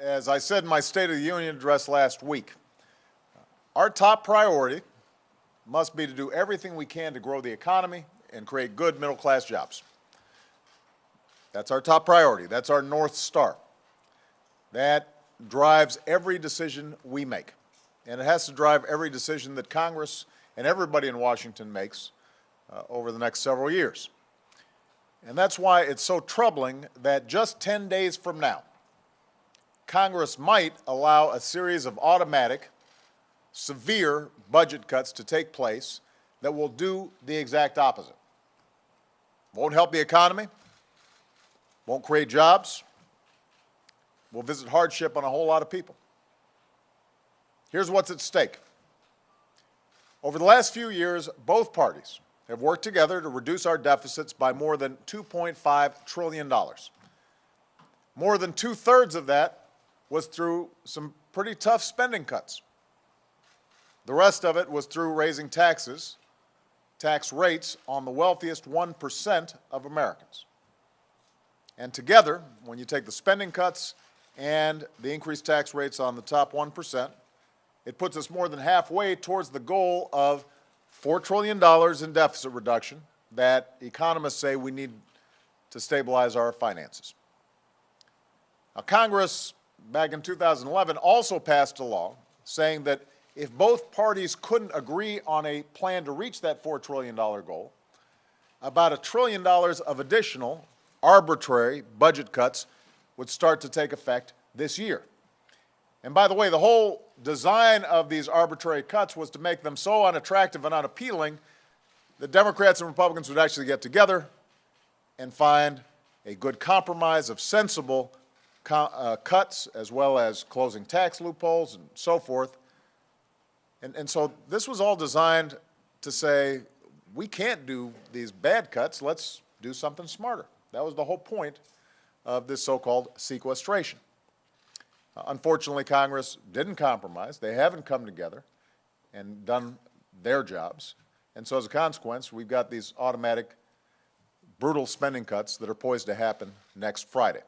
as I said in my State of the Union address last week, our top priority must be to do everything we can to grow the economy and create good middle-class jobs. That's our top priority. That's our North Star. That drives every decision we make. And it has to drive every decision that Congress and everybody in Washington makes over the next several years. And that's why it's so troubling that just 10 days from now, Congress might allow a series of automatic, severe budget cuts to take place that will do the exact opposite. Won't help the economy, won't create jobs, will visit hardship on a whole lot of people. Here's what's at stake. Over the last few years, both parties have worked together to reduce our deficits by more than $2.5 trillion. More than two-thirds of that was through some pretty tough spending cuts. The rest of it was through raising taxes, tax rates on the wealthiest 1% of Americans. And together, when you take the spending cuts and the increased tax rates on the top 1%, it puts us more than halfway towards the goal of $4 trillion in deficit reduction that economists say we need to stabilize our finances. Now, Congress, back in 2011, also passed a law saying that if both parties couldn't agree on a plan to reach that $4 trillion goal, about $1 trillion of additional arbitrary budget cuts would start to take effect this year. And by the way, the whole design of these arbitrary cuts was to make them so unattractive and unappealing that Democrats and Republicans would actually get together and find a good compromise of sensible cuts, as well as closing tax loopholes and so forth. And so this was all designed to say, we can't do these bad cuts, let's do something smarter. That was the whole point of this so-called sequestration. Unfortunately, Congress didn't compromise. They haven't come together and done their jobs. And so as a consequence, we've got these automatic, brutal spending cuts that are poised to happen next Friday.